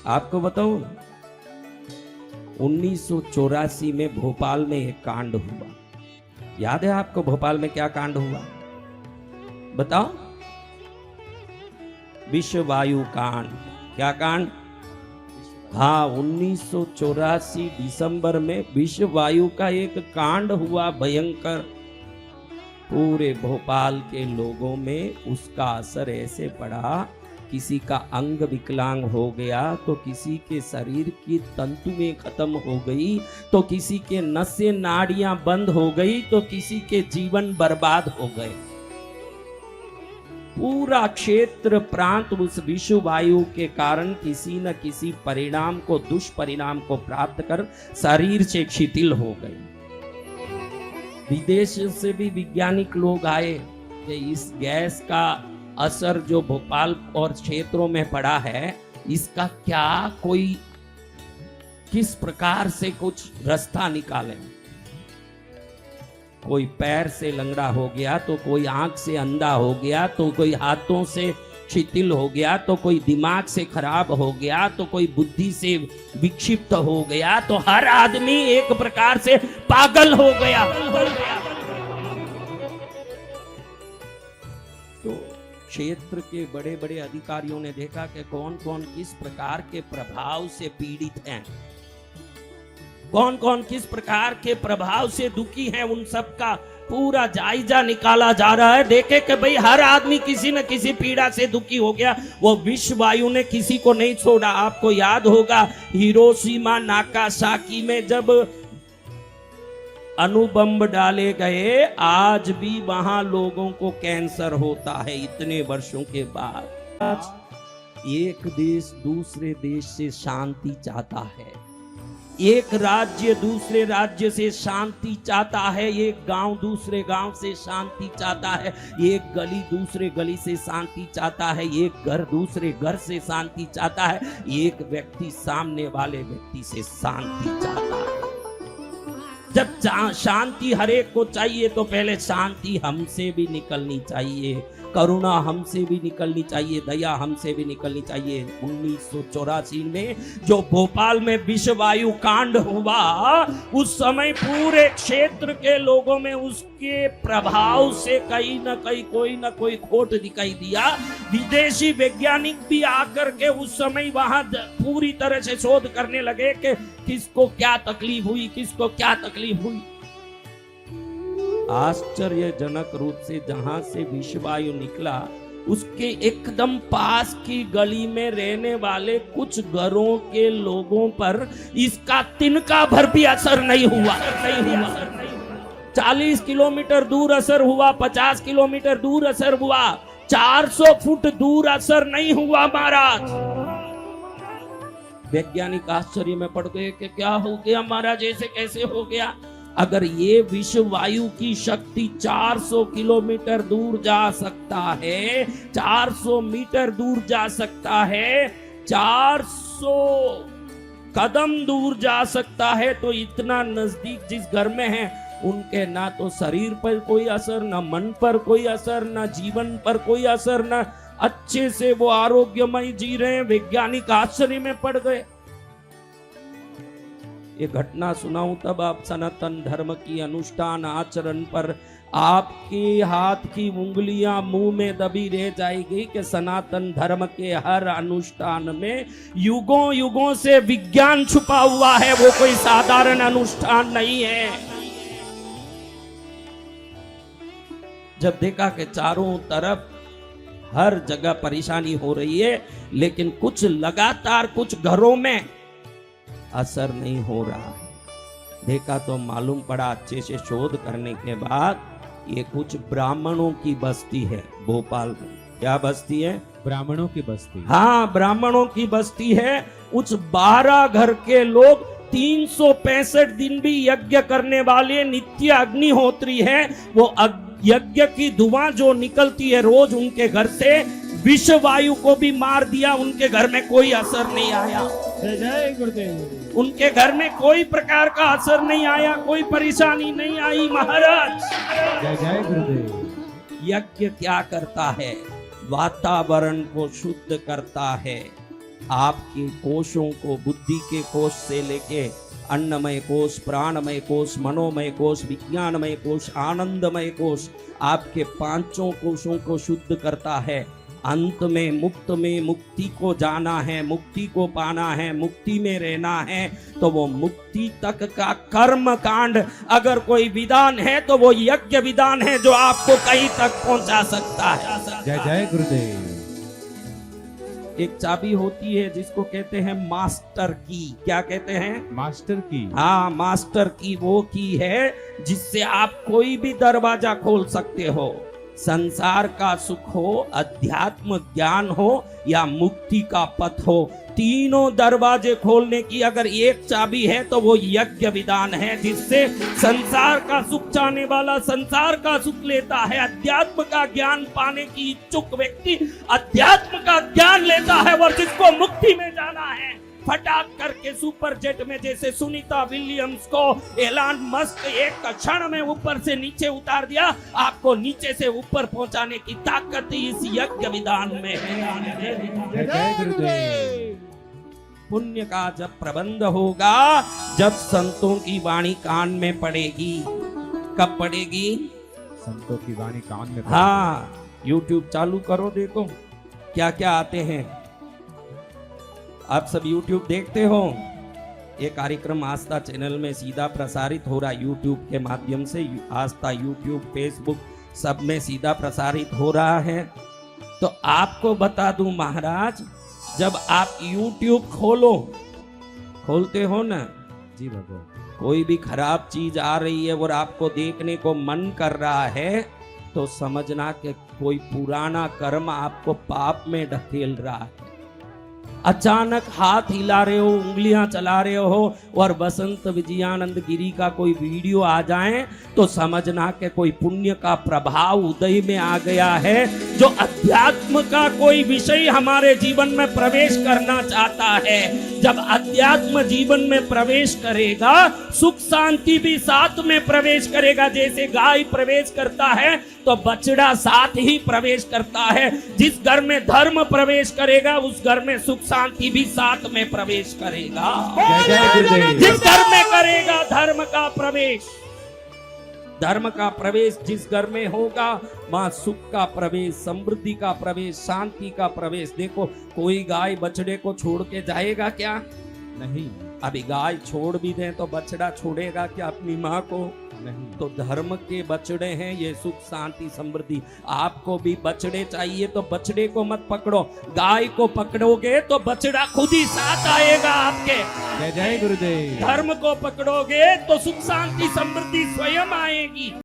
आपको बताऊं, 1984 में भोपाल में एक कांड हुआ। याद है आपको भोपाल में क्या कांड हुआ? बताओ। विश्व वायु कांड। क्या कांड? हाँ, 1984 दिसंबर में विश्व वायु का एक कांड हुआ भयंकर। पूरे भोपाल के लोगों में उसका असर ऐसे पड़ा, किसी का अंग विकलांग हो गया, तो किसी के शरीर की तंतुएं खत्म हो गई, तो किसी के नसें नाड़ियां बंद हो गई, तो किसी के जीवन बर्बाद हो गए। पूरा क्षेत्र प्रांत उस विश्व वायु के कारण किसी न किसी परिणाम को, दुष्परिणाम को प्राप्त कर शरीर से शिथिल हो गए। विदेश से भी वैज्ञानिक लोग आए कि इस गैस का असर जो भोपाल और क्षेत्रों में पड़ा है, इसका क्या कोई किस प्रकार से कुछ रास्ता निकालें। कोई पैर से लंगड़ा हो गया, तो कोई आंख से अंधा हो गया, तो कोई हाथों से शिथिल हो गया, तो कोई दिमाग से खराब हो गया, तो कोई बुद्धि से विक्षिप्त हो गया, तो हर आदमी एक प्रकार से पागल हो गया। तो क्षेत्र के बड़े बड़े अधिकारियों ने देखा कि कौन कौन किस प्रकार के प्रभाव से पीड़ित हैं, कौन कौन किस प्रकार के प्रभाव से दुखी हैं, उन सब का पूरा जायजा निकाला जा रहा है। देखे कि भाई हर आदमी किसी न किसी पीड़ा से दुखी हो गया। वो विश्व वायु ने किसी को नहीं छोड़ा। आपको याद होगा हिरोशिमा नागासाकी में जब अणुबम डाले गए, आज भी वहां लोगों को कैंसर होता है इतने वर्षों के बाद। आज एक देश दूसरे देश से शांति चाहता है, एक राज्य दूसरे राज्य से शांति चाहता है, एक गांव दूसरे गांव से शांति चाहता है, एक गली दूसरे गली से शांति चाहता है, एक घर दूसरे घर से शांति चाहता है, एक व्यक्ति सामने वाले व्यक्ति से शांति चाहता है। जब शांति हरेक को चाहिए, तो पहले शांति हमसे भी निकलनी चाहिए, करुणा हमसे भी निकलनी चाहिए, दया हमसे भी निकलनी चाहिए। 1984 में जो भोपाल में विश्व वायु कांड हुआ, उस समय पूरे क्षेत्र के लोगों में उसके प्रभाव से कहीं न कहीं कोई न कोई खोट दिखाई दिया। विदेशी वैज्ञानिक भी आकर के उस समय वहां पूरी तरह से शोध करने लगे कि किसको क्या तकलीफ हुई, किसको क्या तकलीफ हुई। आश्चर्यजनक रूप से जहां से विश्व वायु निकला, उसके एकदम पास की गली में रहने वाले कुछ घरों के लोगों पर इसका तिनका भर भी असर नहीं हुआ। 40 किलोमीटर दूर असर हुआ, 50 किलोमीटर दूर असर हुआ, 400 फुट दूर असर नहीं हुआ महाराज। वैज्ञानिक आश्चर्य में पड़ गए कि क्या हो गया महाराज, ऐसे कैसे हो गया। अगर ये विश्व वायु की शक्ति 400 किलोमीटर दूर जा सकता है, 400 मीटर दूर जा सकता है, 400 कदम दूर जा सकता है, तो इतना नजदीक जिस घर में है, उनके ना तो शरीर पर कोई असर, ना मन पर कोई असर, ना जीवन पर कोई असर, ना अच्छे से वो आरोग्यमय जी रहे हैं। वैज्ञानिक आश्चर्य में पड़ गए। ये घटना सुनाऊं तब आप सनातन धर्म की अनुष्ठान आचरण पर आपके हाथ की उंगलियां मुंह में दबी रह जाएगी कि सनातन धर्म के हर अनुष्ठान में युगों युगों से विज्ञान छुपा हुआ है, वो कोई साधारण अनुष्ठान नहीं है। जब देखा कि चारों तरफ हर जगह परेशानी हो रही है, लेकिन कुछ लगातार कुछ घरों में असर नहीं हो रहा है, देखा तो मालूम पड़ा अच्छे से शोध करने के बाद, ये कुछ ब्राह्मणों की बस्ती है भोपाल में। क्या बस्ती है? ब्राह्मणों की बस्ती। हाँ, ब्राह्मणों की बस्ती है। उस 12 घर के लोग 365 दिन भी यज्ञ करने वाले नित्य अग्निहोत्री है। वो यज्ञ की धुआं जो निकलती है रोज उनके घर से, विश्व वायु को भी मार दिया। उनके घर में कोई असर नहीं आया। जय गुरुदेव। उनके घर में कोई प्रकार का असर नहीं आया, कोई परेशानी नहीं आई महाराज। जय जय गुरुदेव। यज्ञ क्या करता है? वातावरण को शुद्ध करता है, आपके कोशों को, बुद्धि के कोश से लेके अन्नमय कोश, प्राणमय कोश, मनोमय कोश, विज्ञानमय कोश, आनंदमय कोश, आपके पांचों कोशों को शुद्ध करता है। अंत में मुक्ति को जाना है, मुक्ति को पाना है, मुक्ति में रहना है, तो वो मुक्ति तक का कर्म कांड अगर कोई विधान है तो वो यज्ञ विधान है जो आपको कहीं तक पहुंचा सकता है। जय जय गुरुदेव। एक चाबी होती है जिसको कहते हैं मास्टर की। क्या कहते हैं? मास्टर की। हाँ, मास्टर की वो की है जिससे आप कोई भी दरवाजा खोल सकते हो। संसार का सुख हो, अध्यात्म ज्ञान हो या मुक्ति का पथ हो, तीनों दरवाजे खोलने की अगर एक चाबी है तो वो यज्ञ विधान है, जिससे संसार का सुख चाहने वाला संसार का सुख लेता है। अध्यात्म का ज्ञान पाने की इच्छुक व्यक्ति अध्यात्म का ज्ञान लेता है, और जिसको मुक्ति में जाना है फटाक करके सुपर जेट में जैसे सुनीता विलियम्स को एलन मस्क एक क्षण में ऊपर से नीचे उतार दिया, आपको नीचे से ऊपर पहुंचाने की ताकत इस यज्ञ विधान में है। जय जय गुरुदेव। पुण्य का जब प्रबंध होगा, जब संतों की वाणी कान में पड़ेगी। कब पड़ेगी? संतों की वाणी कान में। हाँ, YouTube चालू करो, देखो क्या क्या आते हैं। आप सब YouTube देखते हो। ये कार्यक्रम आस्था चैनल में सीधा प्रसारित हो रहा है YouTube के माध्यम से। आस्था YouTube, फेसबुक सब में सीधा प्रसारित हो रहा है। तो आपको बता दूं महाराज, जब आप YouTube खोलते हो ना जी भगवान, कोई भी खराब चीज आ रही है और आपको देखने को मन कर रहा है, तो समझना कि कोई पुराना कर्म आपको पाप में ढकेल रहा है। अचानक हाथ हिला रहे हो, उंगलियां चला रहे हो और बसंत विजयानंद गिरी का कोई वीडियो आ जाए तो समझना कि कोई पुण्य का प्रभाव उदय में आ गया है। जो अध्यात्म का कोई विषय हमारे जीवन में प्रवेश करना चाहता है, जब अध्यात्म जीवन में प्रवेश करेगा, सुख शांति भी साथ में प्रवेश करेगा। जैसे गाय प्रवेश करता है तो बछड़ा साथ ही प्रवेश करता है। जिस घर में धर्म प्रवेश करेगा उस घर में सुख शांति भी साथ में प्रवेश करेगा। जय जय गुरुदेव। जिस घर में करेगा धर्म का प्रवेश जिस घर में होगा, वहां सुख का प्रवेश, समृद्धि का प्रवेश, शांति का प्रवेश। देखो, कोई गाय बछड़े को छोड़ के जाएगा क्या? नहीं। अभी गाय छोड़ भी दें तो बछड़ा छोड़ेगा क्या अपनी माँ को? नहीं। तो धर्म के बछड़े हैं ये सुख शांति समृद्धि। आपको भी बछड़े चाहिए तो बछड़े को मत पकड़ो, गाय को पकड़ोगे तो बछड़ा खुद ही साथ आएगा आपके। जय जय गुरुदेव। धर्म को पकड़ोगे तो सुख शांति समृद्धि स्वयं आएगी।